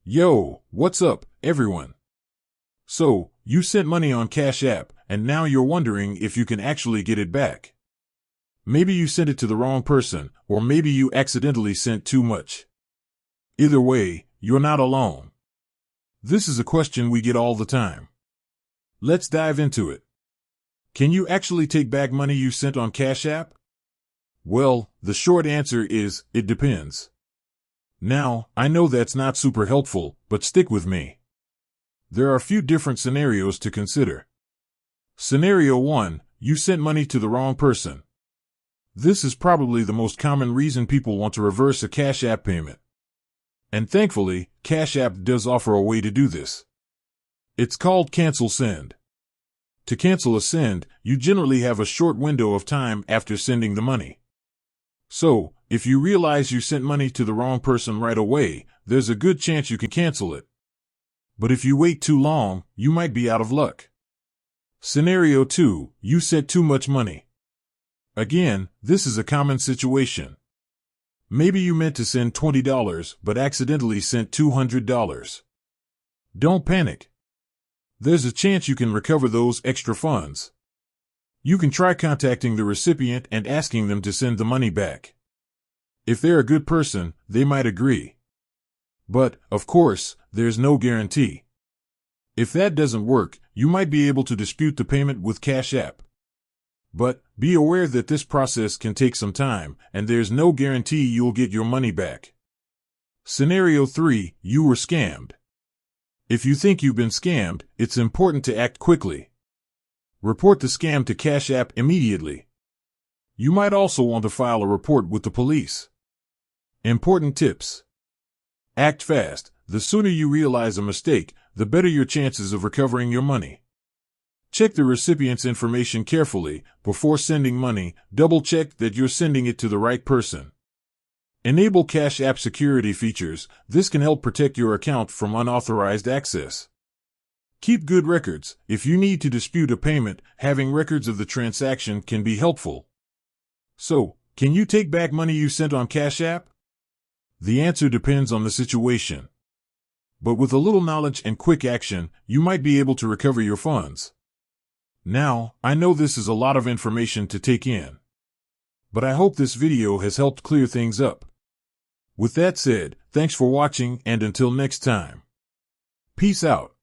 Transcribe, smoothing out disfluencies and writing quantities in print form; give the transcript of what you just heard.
Yo, what's up, everyone? So, you sent money on Cash App, and now you're wondering if you can actually get it back. Maybe you sent it to the wrong person, or maybe you accidentally sent too much. Either way, you're not alone. This is a question we get all the time. Let's dive into it. Can you actually take back money you sent on Cash App? Well, the short answer is, it depends. Now, I know that's not super helpful, but stick with me. There are a few different scenarios to consider. Scenario 1, you sent money to the wrong person. This is probably the most common reason people want to reverse a Cash App payment. And thankfully, Cash App does offer a way to do this. It's called cancel send. To cancel a send, you generally have a short window of time after sending the money. So, if you realize you sent money to the wrong person right away, there's a good chance you can cancel it. But if you wait too long, you might be out of luck. Scenario 2, you sent too much money. Again, this is a common situation. Maybe you meant to send $20 but accidentally sent $200. Don't panic. There's a chance you can recover those extra funds. You can try contacting the recipient and asking them to send the money back. If they're a good person, they might agree. But, of course, there's no guarantee. If that doesn't work, you might be able to dispute the payment with Cash App. But, be aware that this process can take some time, and there's no guarantee you'll get your money back. Scenario 3, you were scammed. If you think you've been scammed, it's important to act quickly. Report the scam to Cash App immediately. You might also want to file a report with the police. Important tips. Act fast. The sooner you realize a mistake, the better your chances of recovering your money. Check the recipient's information carefully. Before sending money, double-check that you're sending it to the right person. Enable Cash App security features. This can help protect your account from unauthorized access. Keep good records. If you need to dispute a payment, having records of the transaction can be helpful. So, can you take back money you sent on Cash App? The answer depends on the situation. But with a little knowledge and quick action, you might be able to recover your funds. Now, I know this is a lot of information to take in. But I hope this video has helped clear things up. With that said, thanks for watching, and until next time. Peace out.